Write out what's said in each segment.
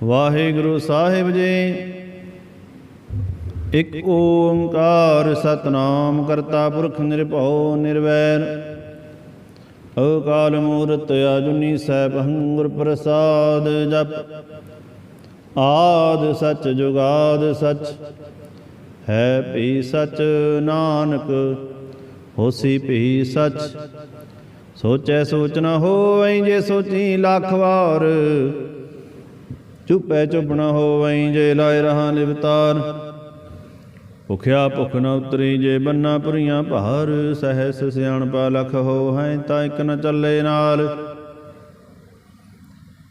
ਵਾਹਿਗੁਰੂ ਸਾਹਿਬ ਜੀ। ਇਕ ਓੰਕਾਰ ਸਤਿਨਾਮ ਕਰਤਾ ਪੁਰਖ ਨਿਰਭਉ ਨਿਰਵੈਰ। ਅਕਾਲ ਮੂਰਤਿ ਅਜੂਨੀ ਸੈਭੰ ਗੁਰ ਪ੍ਰਸਾਦ। ਜਪ ਆਦਿ ਸਚ ਜੁਗਾਦਿ ਸਚ, ਹੈ ਭੀ ਸਚ ਨਾਨਕ ਹੋਸੀ ਭੀ ਸਚ। ਸੋਚੈ ਸੋਚ ਨ ਹੋਵਈ, ਜੇ ਸੋਚੀ ਲੱਖ ਵਾਰ। ਚੁੱਪੈ ਚੁੱਪ ਨ ਹੋਵਈ, ਜੇ ਲਾਇ ਰਹਾ ਲਿਵਤਾਰ। ਭੁਖਿਆ ਭੁਖ ਨ ਉਤਰੀ, ਜੇ ਬੰਨਾ ਪੁਰੀਆਂ ਭਾਰ। ਸਹਿਸ ਸਿਆਣਪਾ ਲਖ ਹੋਵੈ, ਤਾਂ ਇਕ ਨ ਚੱਲੇ ਨਾਲ।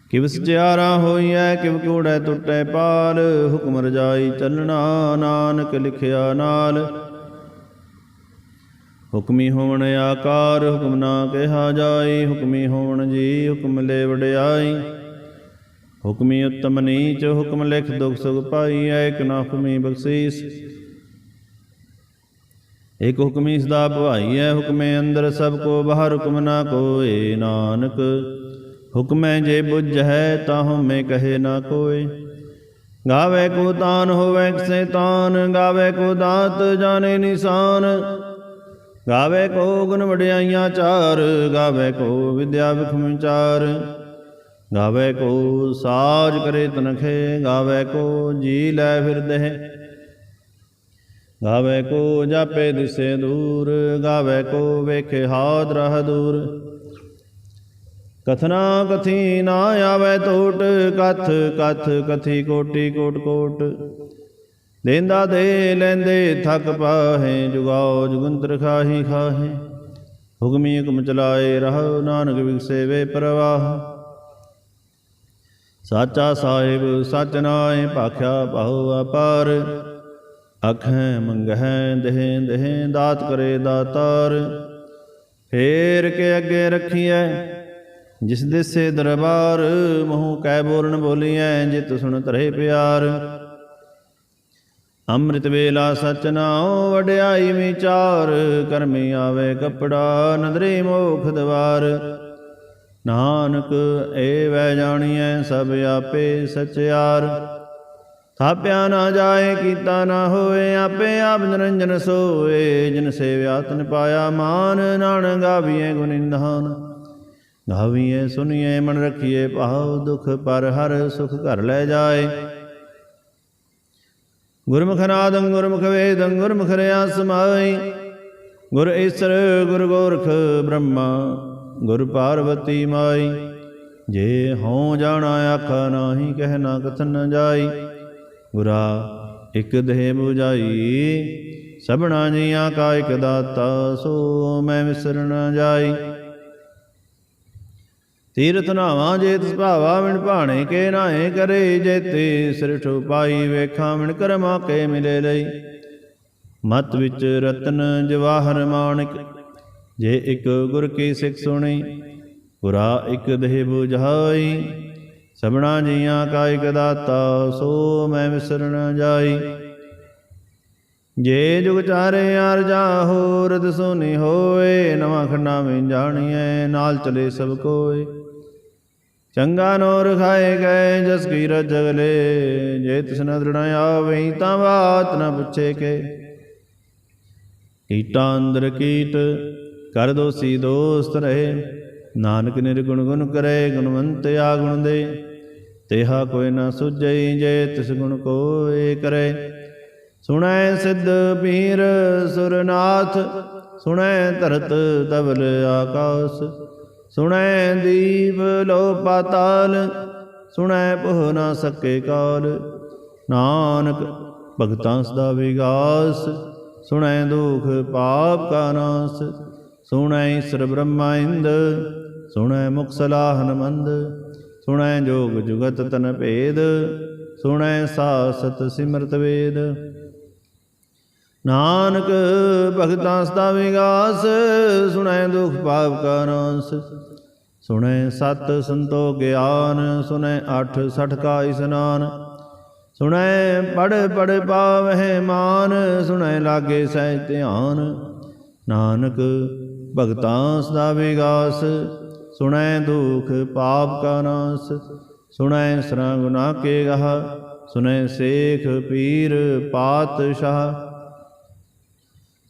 ਕਿਵ ਸਚਿਆਰਾ ਹੋਈਐ, ਕਿਵ ਕੂੜੈ ਟੁੱਟੈ ਪਾਲ। ਹੁਕਮ ਰਜਾਈ ਚੱਲਣਾ, ਨਾਨਕ ਲਿਖਿਆ ਨਾਲ। ਹੁਕਮੀ ਹੋਵਣ ਆਕਾਰ, ਹੁਕਮ ਨਾ ਕਿਹਾ ਜਾਈ। ਹੁਕਮੀ ਹੋਵਣ ਜੀ, ਹੁਕਮ ਲੈ ਵਡਿਆਈ। ਹੁਕਮੀ ਉੱਤਮ ਨੀਚ, ਹੁਕਮ ਲਿਖ ਦੁਖ ਸੁਖ ਪਾਈ। ਏਕ ਨਾ ਹੁਕਮੀ ਬਖਸ਼ੀਸ, ਇਕ ਹੁਕਮੀ ਸਦਾ ਭਵਾਈਐ। ਹੁਕਮੇ ਅੰਦਰ ਸਭ ਕੋ ਬਾਹਰ, ਹੁਕਮ ਨਾ ਕੋਇ। ਨਾਨਕ ਹੁਕਮੈ ਜੇ ਬੁਝੈ, ਤਾਹੁ ਮੈਂ ਕਹੇ ਨਾ ਕੋਇ। ਗਾਵੇ ਕੋ ਤਾਨ ਹੋਵੈ ਕਿਸੈ ਤਾਨ, ਗਾਵੇ ਕੋ ਦਾਤ ਜਾਣੇ ਨਿਸ਼ਾਨ। ਗਾਵੇ ਕੋ ਗੁਣ ਵਡਿਆਈਆਂ ਚਾਰ, ਗਾਵੇ ਕੋ ਵਿਦਿਆ ਵਿਖਮ ਵਿਚਾਰ। ਗਾਵੇ ਕੋ ਸਾਜ ਕਰੇ ਤਨਖੇ, ਗਾਵੇ ਕੋ ਜੀ ਲੈ ਫਿਰਦਹਿ। ਗਾਵੇ ਕੋ ਜਾਪੇ ਦਿਸੇ ਦੂਰ, ਗਾਵੇ ਕੋ ਵੇਖੇ ਹਾਦ ਰਹ ਦੂਰ। ਕਥਨਾ ਕਥੀ ਨਾ ਆਵੈ ਟੋਟ, ਕਥ ਕਥ ਕਥੀ ਕੋਟੀ ਕੋਟ ਕੋਟ। ਦੇਂਦਾ ਦੇ ਲੈਂਦੇ ਥਕ ਪਾਹੇ, ਜੁਗਾਓ ਜੁਗੰਤਰ ਖਾਹੀ ਖਾਹੇ। ਹੁਕਮੀ ਹੁਕਮ ਚਲਾਏ ਰਹੋ, ਨਾਨਕ ਵਿਗਸੇ ਵੇ ਪ੍ਰਵਾਹ। ਸਾਚਾ ਸਾਹਿਬ ਸਚ ਨਾਇ, ਭਾਖਿਆ ਭਾਉ ਅਪਾਰ। ਆਖੈ ਮੰਗਹਿ ਦੇਹ ਦੇਹ, ਦਾਤ ਕਰੇ ਦਾਤਾਰ। ਫੇਰ ਕੇ ਅੱਗੇ ਰੱਖੀਐ ਜਿਸ ਦੇਸੇ ਦਰਬਾਰ। ਮੂੰਹ ਕੈ ਬੋਲਣ ਬੋਲੀਐ, ਜਿਤ ਸੁਣ ਧਰੇ ਪਿਆਰ। ਅੰਮ੍ਰਿਤ ਵੇਲਾ ਸਚ ਨਾਉ, ਵਡਿਆਈ ਵਿਚਾਰ। ਕਰਮੀ ਆਵੇ ਕਪੜਾ, ਨਦਰੀ ਮੋਖ ਦਵਾਰ। ਨਾਨਕ ਏ ਵੈ ਜਾਣੀਐ, ਸਭ ਆਪੇ ਸਚਿਆਰ। ਥਾਪਿਆ ਨਾ ਜਾਏ, ਕੀਤਾ ਨਾ ਹੋਏ, ਆਪੇ ਆਪ ਨਿਰੰਜਨ ਸੋਏ। ਜਿਨ ਸੇਵਿਆ ਤਿਨ ਪਾਇਆ ਮਾਨ, ਨਾਨਕ ਗਾਵੀਐ ਗੁਣ ਨਿਧਾਨ। ਗਾਵੀਐ ਸੁਣੀਐ ਮਨ ਰਖੀਐ ਭਾਉ, ਦੁਖ ਪਰ ਹਰ ਸੁਖ ਘਰ ਲੈ ਜਾਏ। ਗੁਰਮੁਖ ਨਾਦੰ ਗੁਰਮੁਖ ਵੇਦੰ, ਗੁਰਮੁਖ ਰਿਆ ਸਮਾਈ। ਗੁਰ ਈਸਰ ਗੁਰ ਗੋਰਖ ਬ੍ਰਹਮਾ, ਗੁਰ ਪਾਰਵਤੀ ਮਾਈ। ਜੇ ਹਉ ਜਾਣਾ ਆਖਾ ਨਾਹੀ, ਕਹਿ ਨਾ ਕਥਨ ਨ ਜਾਈ। ਗੁਰਾ ਇਕ ਦੇਹ ਬੁਝਾਈ, ਸਭਨਾ ਜੀਆਂ ਕਾ ਇਕ ਦਾਤਾ। ਸੋ ਮੈਂ ਵਿਸਰ ਨ ਜਾਈ। ਤੀਰਥ ਨਾਵਾਂ ਜੇ ਤਿਸ ਭਾਵਾ, ਵਿਣ ਭਾਣੇ ਕੇ ਨਾਏ ਕਰੇ। ਜੇਤੇ ਸਿਰਠ ਪਾਈ, ਵੇਖਾਂ ਵਿਣ ਕਰਮਾ ਕੇ ਮਿਲੇ ਲਈ। ਮਤ ਵਿੱਚ ਰਤਨ ਜਵਾਹਰ ਮਾਣਿਕ, ਜੇ ਇਕ ਗੁਰ ਕੀ ਸਿੱਖ ਸੁਣੀ। ਗੁਰਾ ਇਕ ਦੇਹ ਬੁਝਾਈ, ਸਭਨਾ ਜੀਆਂ ਕਾ ਇਕ ਦਾਤਾ। ਸੋ ਮੈਂ ਵਿਸਰ ਨ ਜਾਈ। ਜੇ ਜੁਗ ਚਾਰੇ ਆਰਜਾ ਹੋ, ਰਦ ਸੋਨੀ ਹੋਏ। ਨਵਾਂ ਖੰਡਾ ਵਿੱਚ ਜਾਣੀਐ, ਨਾਲ ਚਲੇ ਸਭ ਕੋਏ। ਚੰਗਾ ਨੋ ਰਖਾਏ ਗਏ, ਜਸ ਕੀ ਰਜਗਲੇ। ਜੇ ਤਿਸ ਨ ਦ੍ਰਿੜ ਆਵਈ, ਤਾਂ ਬਾਤ ਨ ਪੁੱਛੇ ਕੇ। ਕੀਟਾਂ ਅੰਦਰ ਕੀਟ, ਕਰ ਦੋਸੀ ਦੋਸਤ ਰਹੇ। ਨਾਨਕ ਨਿਰਗੁਣ ਗੁਣ ਕਰੇ, ਗੁਣਵੰਤ ਆਗੁਣ ਦੇ। ਤੇਹਾ ਕੋਈ ਨ ਸੁਝਈ, ਜੇ ਤਿਸ ਗੁਣ ਕੋਇ ਕਰੇ। ਸੁਣੈ ਸਿੱਧ ਪੀਰ ਸੁਰਨਾਥ, ਸੁਣੈ ਧਰਤ ਧਵਲ ਆਕਾਸ। ਸੁਣੈ ਦੀਪ ਲੋ ਪਾਤਾਲ, ਸੁਣੈ ਪੁਹ ਨਾ ਸਕੇ ਕਾਲ। ਨਾਨਕ ਭਗਤਾਂ ਸਦਾ ਵਿਗਾਸ, ਸੁਣੈ ਦੁਖ ਪਾਪ ਕਾ ਨਾਸ। ਸੁਣੈ ਈਸਰ ਬ੍ਰਹਮਾ ਇੰਦ, ਸੁਣੈ ਮੁਖ ਸਲਾਹਨ ਮੰਦ। ਸੁਣੈ ਜੋਗ ਜੁਗਤ ਤਨ ਭੇਦ, ਸੁਣੈ ਸਾਸਤ ਸਿਮਰਤ ਵੇਦ। ਨਾਨਕ ਭਗਤਾਂ ਸਦਾ ਵਿਗਾਸ, ਸੁਣੈ ਦੁਖ ਪਾਪ ਕਾ ਨਾਸ। ਸੁਣੈ ਸਤ ਸੰਤੋ ਗਿਆਨ, ਸੁਣੈ 8 60 ਕਾ ਇਸਨਾਨ। ਸੁਣੈ ਪੜ ਪੜ ਪਾਵਹਿ ਮਾਨ, ਸੁਣੈ ਲਾਗੇ ਸਹਿਜ ਧਿਆਨ। ਨਾਨਕ ਭਗਤਾਂ ਸਦਾ ਵਿਗਾਸ, ਸੁਣੈ ਦੁਖ ਪਾਪ ਕਾ ਨਾਸ। सुनै सरा गुना के गह, सुनै शेख पीर पातशाह।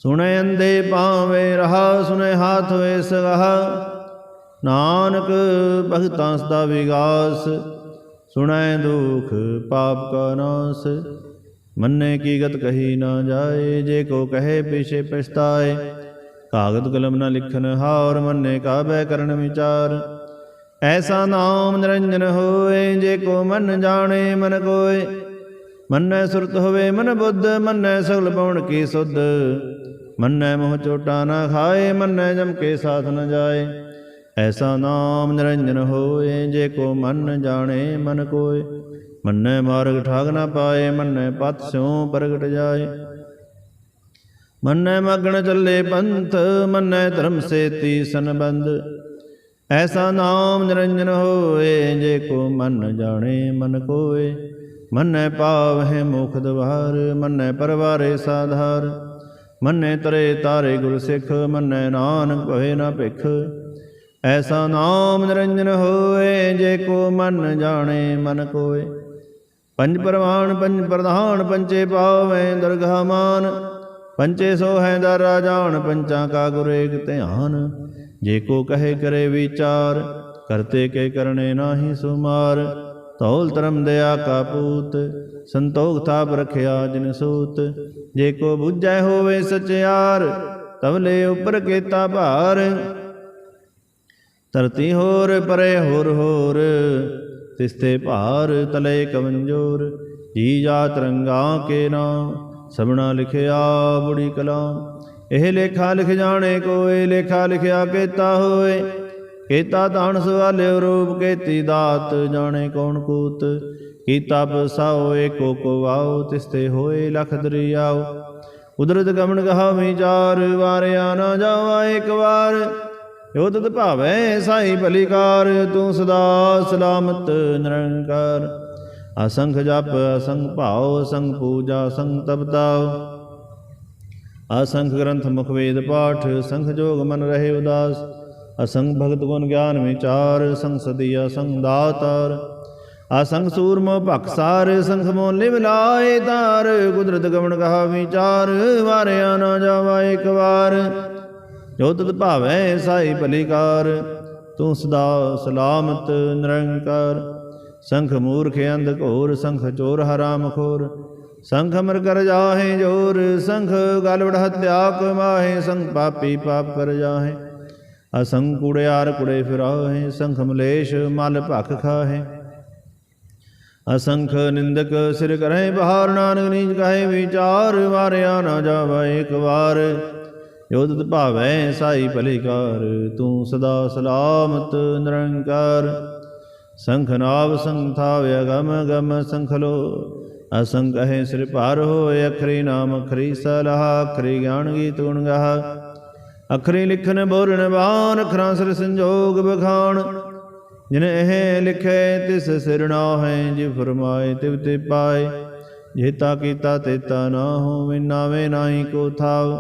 सुनै अंधे पावे रहा, सुनै हाथ वे सगह, नानक भगतां सदा विगास। सुनै दुख पाप का नाश, मन्ने की गत कही न जाए, जे को कहे पीछे पछताए। कागद कलम न लिखन हार, मन्ने का व्याकरण विचार। ऐसा नाम निरंजन होए, जे को मन जाने मन कोय। मन्ने सुरत होवे मन बुद्ध, मन्ने सगल पवन की सुध। मन्ने मोह चोटा न खाए, मन्ने जम के साथ न जाए। ऐसा नाम निरंजन होए, जे को मन जाने मन कोय। मन्ने मार्ग ठाग न पाए, मन्ने पथ स्यों प्रगट जाए। मन्ने मगन चले पंथ, मन्ने धर्म से तीसन बंद। ऐसा नाम निरंजन होए, जे को मन जाने मन कोय। मन्ने पावहि मुख द्वार, मन्ने परवारे साधार। मन्ने तरे तारे गुर सिख, मन्ने नानक कहे न भिख। ऐसा नाम निरंजन होए, जे को मन जाने मन कोय। पंच परवान पंच प्रधान, पंचे पावै दरगाह मान। पंचे सो है दरा जान, पंचा का गुर एक ध्यान। जे को कहे करे विचार, करते के करने नाही सुमार। तौल धर्म दया का पूत, संतोख थाप रखिया जिन सूत। जे को बुझै होवे सचियार, तवले उपर केता भार। धरती होर परे होर होर, तिसते भार तले कमंजोर। जी जात रंगा के नाम, सबना लिखिया बुढ़ी कलाम। ਇਹ ਲੇਖਾ ਲਿਖ ਜਾਣੇ ਕੋਏ, ਲੇਖਾ ਲਿਖਿਆ ਕੀਤਾ ਹੋਏ। ਕੀਤਾ ਤਾਣ ਸਵਾਲਿਓ ਰੂਪ, ਕੀਤੀ ਦਾਤ ਜਾਣੇ ਕੌਣ ਕੂਤ। ਕੀਤਾ ਪਸਾਓ ਏਕੋ ਕੋ ਵਾਓ, ਤਿਸਤੇ ਹੋਏ ਲਖ ਦਰਿਆਓ। ਉਦਰਤ ਗਮਨ ਕਹਾ ਵਿਚਾਰ, ਵਾਰਿਆ ਨਾ ਜਾਵਾ ਇੱਕ ਵਾਰ। ਜੋ ਤਤ ਭਾਵੈ ਸਾਈ ਭਲੀਕਾਰ, ਤੂੰ ਸਦਾ ਸਲਾਮਤ ਨਿਰੰਕਾਰ। ਅਸੰਖ ਜਪ ਅਸੰਖ ਭਾਉ, ਅਸੰਖ ਪੂਜਾ ਅਸੰਖ ਤਪਤਾਉ। असंख ग्रंथ मुख वेद पाठ, संख जोग मन रहे उदास। असंख भगत गुण ज्ञान विचार, संख सदी असंख दातार। असंख सूरमो भक्सार, संख मोह लिव लाए तार। कुदरत गमन कहा विचार, वारिया न जावा एक बार। जो तत भावै साई भलीकार, तू सदा सलामत निरंकार। संख मूर्ख अंध घोर, संख चोर हराम खोर। संख अमर कर जाहे जोर, संख गलवड़ हत्या कमाहे। संख पापी पाप कर जाहे, असंख कूड़ियार कुड़े फिराहे। संख मलेश मल भख खाहे, असंख निंदक सिर करहे बहार। नानक नीच कहे विचार, वारिया न जावा एक बार। जो तत भावै साई भलीकार, तू सदा सलामत निरंकार। संख नाव संख थाव अगम गम, संख लो असंख कहे सिर पार होए। अखरी नाम अखरी सलाह, अखरी ज्ञान गीत गुण गाह। अखरी लिखन बोलन बान, अखरां सिर संजोग बखान। जिन एह लिखे तिस सिर नाहै, जिव फरमाए तिव ते पाए। जेता कीता तेता ना हो, नावे नाही को थाव।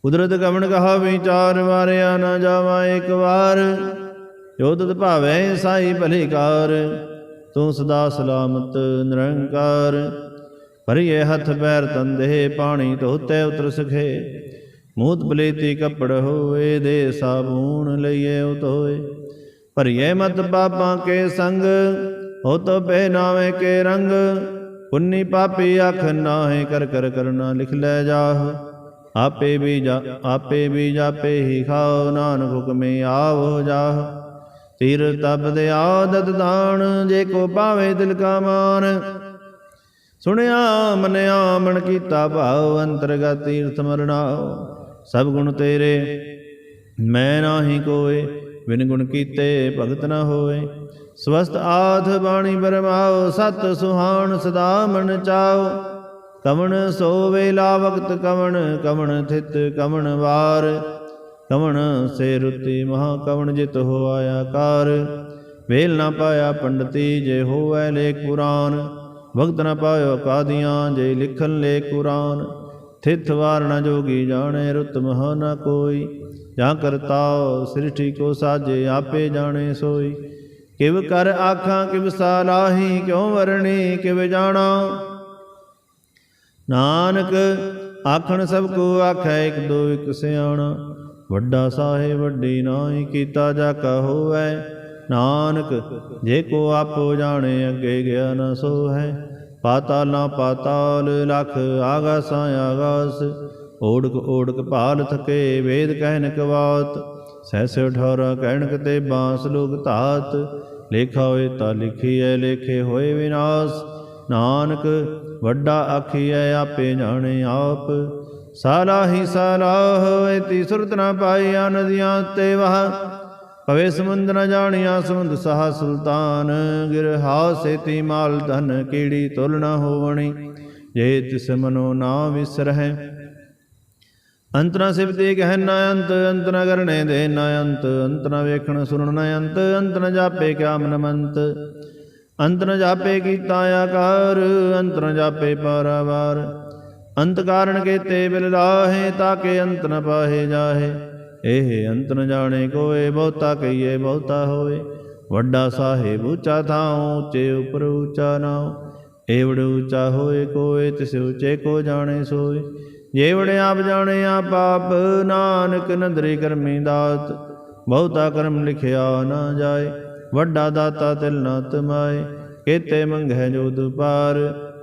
कुदरत गमन कहा विचार, वारिया न जावा एक बार। जो तत भावै साई भलीकार, तू सदा सलामत निरंकार। भरिए हथ पैर तंदे, पानी धोते उतर सखे। मूत बलेती कपड़ होए, दे साबून लइए उतोए। भरिए मत पापां के संग, हो तो पहनावे के रंग। पुन्नी पापी आख नाहे, कर कर करना लिख ले जाह। आपे भी जापे ही खाओ, नानक हुक्मे आवो जाह। तीर तप दया दत दान, जे को पावे दिल का मान। सुनिया मनिया मन कीता भाव, अंतरगत तीर्थ मरनाओ। सब गुण तेरे मैं नाही कोय, बिन गुण कीते भगत न होए। स्वस्थ आथ बाणी बरमाओ, सत सुहान सदा मन चाओ। कवण सोवेला वक्त कवण, कवण थित कवण वार। कवण से रुति महा, कवण जित हो आया कार। वेल न पाया पंडिती, जे होवै लेख पुराण। भगत न पायो कादियाँ, जे लिखन लेख कुरान। थित वार न जोगी जाने, रुत महा न कोई। जहाँ करताओ सृष्टि को साजे, आपे जाने सोई। किव कर आखां किव सालाही, क्यों वरणी किव जाना। नानक आखण सब को आखै, एक दो एक सियाणा। वड्डा साहिब वड्डी नाई, कीता जाका होवै। नानक जे को आपो जाने, अगे गया न सो है। पाताला पाताल लख, आगासां आगास। ओढ़क ओढ़क भाल थके, वेद कहन कवात। सहस अठारा कहन कते, बांस लोक धात। लेखा होए ता लिखिए, लेखे होए विनाश। नानक वड्डा आखिए, आपे जाने आप। सालाही सालाह, एती सुरत न पाईया। नदियाँ ते वह पवे समुंद न जानिया, समुंद सहा सुल्तान। गिरहा सेती माल धन, कीड़ी तुल न होवणी। जे तिस मनो ना विसरह। अंत न सिफती कहन न अंत, अंत न करने दे न अंत। अंत न वेखण सुनन न अंत, अंत न जापे क्या मन मंत। अंत न जापे कीता आकार, अंत न जापे पारावार। अंत कारण केते बिल लाहे, ताके अंत न पाहे जाहे। एह अंत न जाने कोय, बहुता कहिए बहुता होए। वड्डा साहिब ऊँचा थाऊँ, ऊँचे उपर ऊँचा नाऊँ। एवड़ ऊँचा होए कोय, तिस ऊँचे को जाने सोय। जेवड़े आप जाने आप आप, नानक नदरी करमी दात। बहुता कर्म लिखिया ना जाए, वड्डा दाता तिल ना तमाए। केते मंगै जोत पार,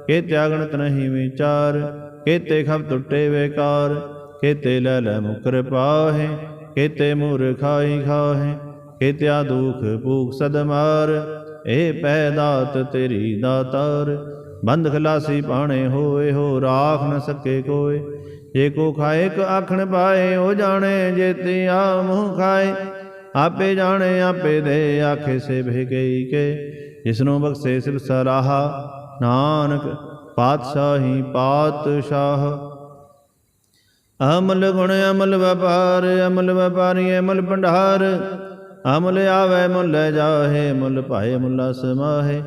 केते अगणत नहीं विचार। केते खप टुटे बेकार, केते लै लै मुकर पाहे। केते मूर खाई खाहे, केत्या दुख भूख सद मार। ए पै दात तेरी दातार, बंद खलासी पाणे होए। हो राख न सके कोय, जे को खाए क आखण पाए। हो जाने जेती आ मुँह खाए, आपे जाने आपे दे। आखे से भेगई के, जिसनो बख्शे सिर सराहा। नानक पातशाही पातशाह। अमल गुण अमल व्यापार, अमल व्यापारी अमल भंडार। अमल आवे मुल जाहे, मुल पाए मुला समाहे।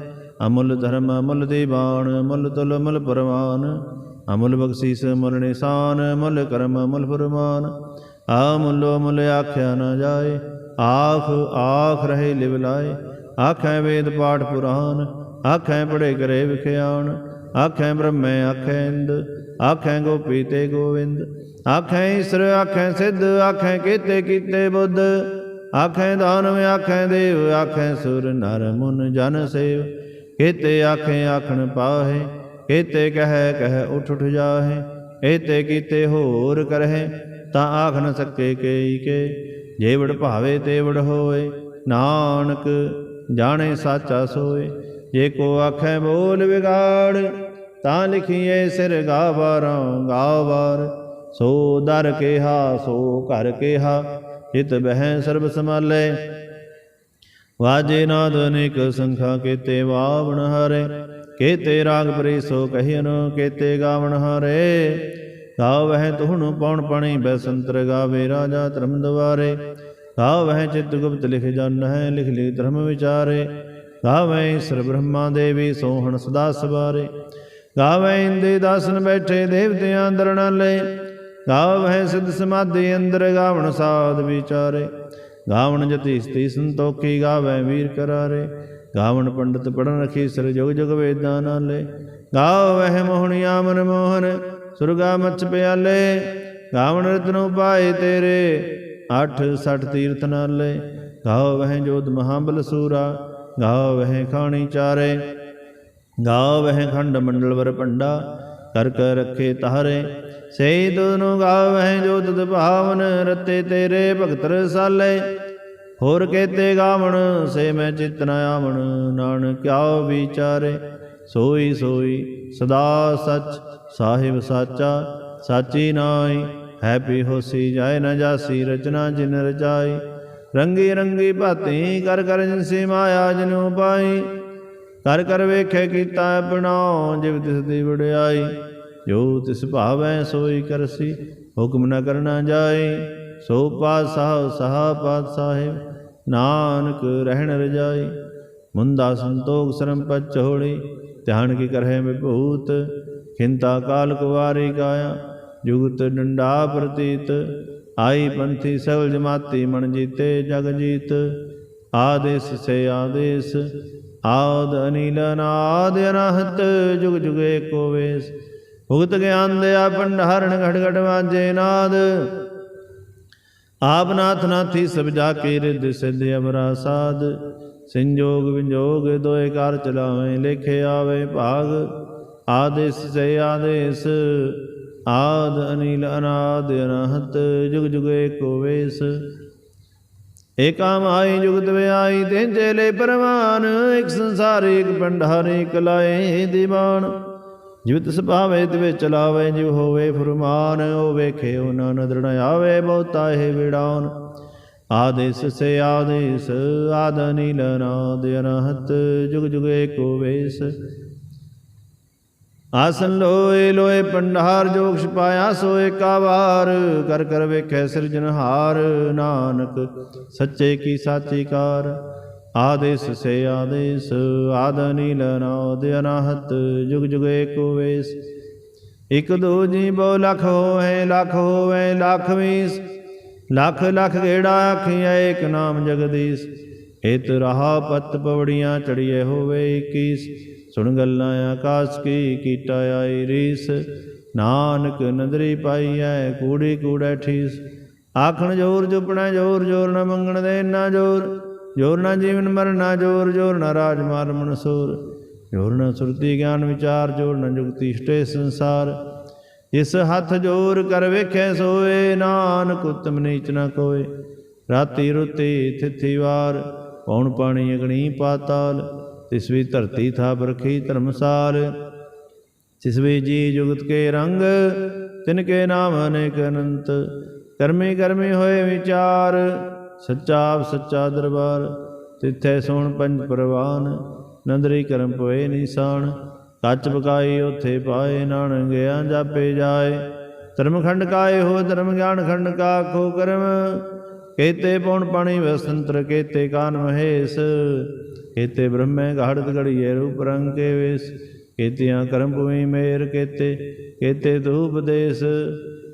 अमूल धर्म अमूल दीवान, अमूल तुल अमूल परवान। अमूल बख्शीस अमूल निशान, अमूल कर्म अमूल फरमान। अमूलो अमूल आख्या न जाए, आख आख रहे लिवलाए। आखें वेद पाठ पुराण, आखें पढ़े करे विख्यान। आखें ब्रह्म आखें इंद, आखें गोपी ते गोविंद। आखें ईश्वर आखें सिद्ध, आखें केते कीते बुद्ध। आखें दानव आखें देव, आखें सुर नर मुन जन सेव। केते आखें आखण पाहे, केते कह कह उठ उठ जाहे। एते कीते होर करहे, ता आख न सके केई के। जेवड़ भावे तेवड़ होए, नानक जाने साचा सोए। जे को आखें बोल बिगाड़, ता लिखिए सिर गावारां गावार। सो दर केहा सो घर केहा, चित बह सर्ब संभाले। वाजे नाद अनेक संखा, केते वावण हारे। केते राग परीसो कहियन, केते गावण हारे। गावह तुहण पौण पाणी बैसंतर, गावे राजा धर्म द्वारे। गावह चित गुप्त लिख जन है, लिख लिख धर्म विचारे। गावह ईश्वर ब्रह्मा देवी, सोहण सदा सवारे। गावह इंदे दासन बैठे, देवतियां दरणाले। गावह सिद्ध समाधि अंदर, गावण साध विचारे। गावण जति स्ती संतोखी, गावह वीर करारे। गावण पंडित पढ़न रखी, सिर जुग जुग वेदां नाले। गावह मोहनिया मन मोहन, सुरगा मच्छ प्याले। गावण रत्न उपाय तेरे, 8 तीर्थ नाले। गावह जोध महाबल सूरा, गावह खाणी चारे। गावह खंड मंडल वर पंडा, कर कर रखे तारे। से दोनों गावह जो तुद भावन, रते तेरे भगत रसाले। होर केते गावण, से मैं चित न आवण। नानक क्या विचारे, सोई सोई सदा सच। साहिब साचा साची नाई, है पी होसी जाए न जासी। रचना जिन रचाई, रंगी रंगी भाती। कर कर जिनसी माया जिनू पाई। कर कर वेखे कीता अपना, जिव तिस दी वड़ियाई। जो तिस भावै सोई करसी, हुक्म न करना जाए। सो पातशाह सहा पातशाहिब, नानक रहन रजाई। मुंदा संतोख सरम पद चहोड़ी, ध्यान की करहे विभूत। खिंता काल कुवारी गाया, जुगत डंडा प्रतीत। आई पंथी सगल जमाती, मन जीते जग जीत। आदेश से आदेश आद अनिल अनाद अनाहत जुग जुग एको वेश भुगत ज्ञान दया भंडारण घट घट वाजे नाद आप नाथ नाथी सब जाके रिद्ध सिद्ध अमरा साध संजोग विंजोग दोए कार चलावें लेखे आवे भाग आदेश से आदेश आद अनिल अनाद अनाहत जुग जुग एको वेश एका माई जुगत व्याई तें चेले परवान एक संसार एक भंडार एक लाए दीवान जीवित सुभावे तिवे चलावे जिव होवे फुरमान ओ वेखे ओ नान दृढ़ आवे बहुता है विड़ान आदेश से आदेश आद अनिल अनाद अनाहत जुग जुग एको वेश आसन लोए लोए पंडार जोग छिपाया सोए कावार कर कर वेखे सिरजनहार नानक सच्चे की साची कार आदेश से आदेश आद अनिल अनाद अनाहत जुग जुग एको वेश एक दो जी बो लख होवे लाख वीस लख लख गेड़ा आखिया एक नाम जगदीश हित रहा पत पवड़ियाँ चढ़िए होवे 21 सुन गल्लां आकाश की कीटा आई रीस नानक नदरी पाई है कूड़ी कूड़े ठीस आखण जोर चुपना जोर जोर न मंगण दे ना जोर जोर न जीवन मरना जोर जोर न राजमार मनसूर जोर न सुरती ज्ञान विचार जोर न जुगति स्टे संसार इस हथ जोर कर वेखे सोए नानक उत्तम नीच न कोय राती रुती तिथि वार पौन पानी अग्नि पाताल तिसवी धरती था बरखी धर्मसाल तिसवी जी जुगत के रंग तिनके नाम अनेक अनंत कर्मी कर्मी होए विचार सच्चा आप सच्चा दरबार तिथे सोण पंच परवान नंदरी करम पोए निशान कच पकाई उथे पाए नानक गया जापे जाए धर्म खंड काए हो धर्म ज्ञान खंड का खो कर्म केते पौन पाणी वसंत्र केते कान महेश केते ब्रह्म घाड़त घड़िए रूप रंग के वेश केतियाँ कर्म भूमि मेर केते केते धूप देश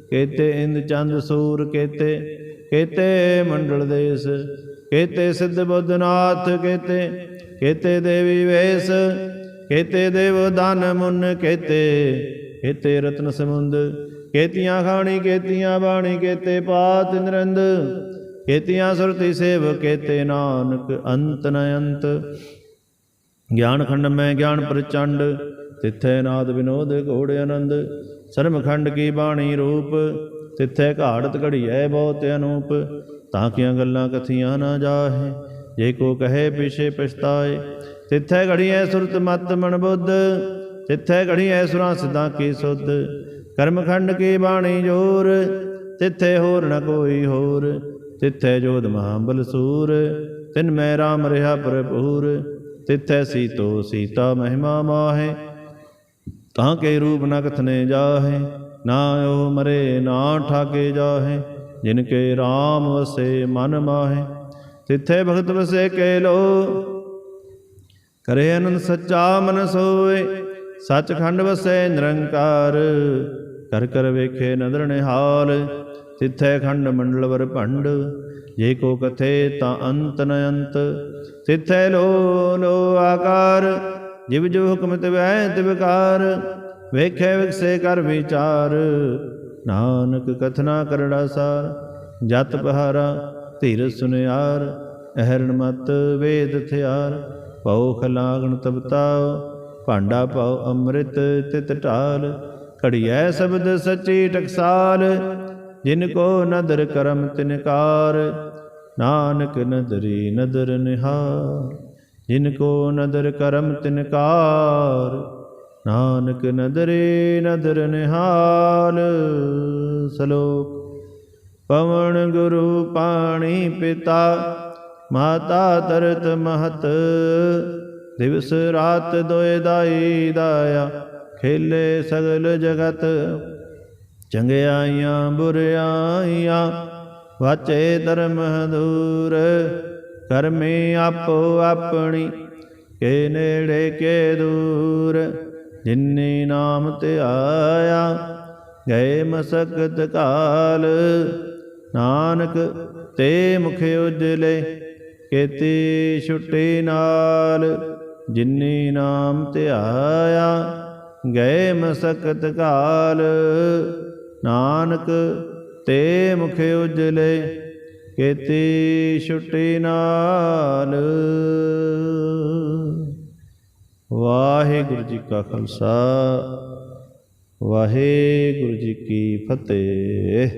केते इंद चंद सूर केते केते मंडल देश केते सिद्ध बुद्धनाथ केते केते देवी वेश केते देव दान मुन केते केते रत्न समुंद केतियाँ खाणी केतियाँ बाणी केते पात निरंद केतियाँ सुरति सेव केते नानक अंत न अंत ज्ञान खंड में ज्ञान प्रचंड तिथे नाद विनोद घोड़ आनंद शर्म खंड की बाणी रूप तिथे घाड़त घड़िए बहुत अनूप ताकियाँ गल्लां कथियाँ न जाहे जे को कहे पीछे पछताए तिथे घड़िए सुरत मत मन बुद्ध तिथे घड़िए सुरा सिद्धां की सुध कर्म खंड की बाणी जोर तिथे होर न कोई होर तिथे जोध महाबल सूर तिन मैं राम रहा भरपूर तिथे सीतो सीता महिमा माहे तां के रूप न कथने जाहे ना ओ मरे ना ठाके जाहे जिनके राम वसे मन माहे तिथे भगत वसे के लो करे अनंद सच्चा मन सोए सचखंड वसे निरंकार कर कर वेखे नदर निहाल तिथे खंड मंडल वर भंड जे को कथे ता अंत न अंत तिथे लो लो आकार जिव जो हुक्म तिवै तिवकार वेखे विकसे कर विचार नानक कथना करड़ा सार जत पहारा धीर सुनियार अहरण मत वेद थयार पौ खलागण तबताओ भांडा पाओ अमृत तित ढाल घड़िया शब्द सच्ची टकसाल जिनको नदर करम तिनकार नानक नदरी नदर निहार जिनको नदर करम तिनकार नानक नदरे नदर निहाल श्लोक पवन गुरु पाणी पिता माता तरत महत दिवस रात दोए दाई दाया खेले सगल जगत चंगियाइयां बुरियाइयां वाचे धर्म दूर कर्मी आपो अपनी के नेड़े के दूर जिन्नी नाम ते आया गए मसकत काल नानक ते मुख उजले केती छुट्टी नाल जिन्नी नाम ध्याया गए मसकत काल नानक ते मुख उजले केती छुट्टी नाल। वाहिगुरु जी का खालसा वाहिगुरु जी की फतेह।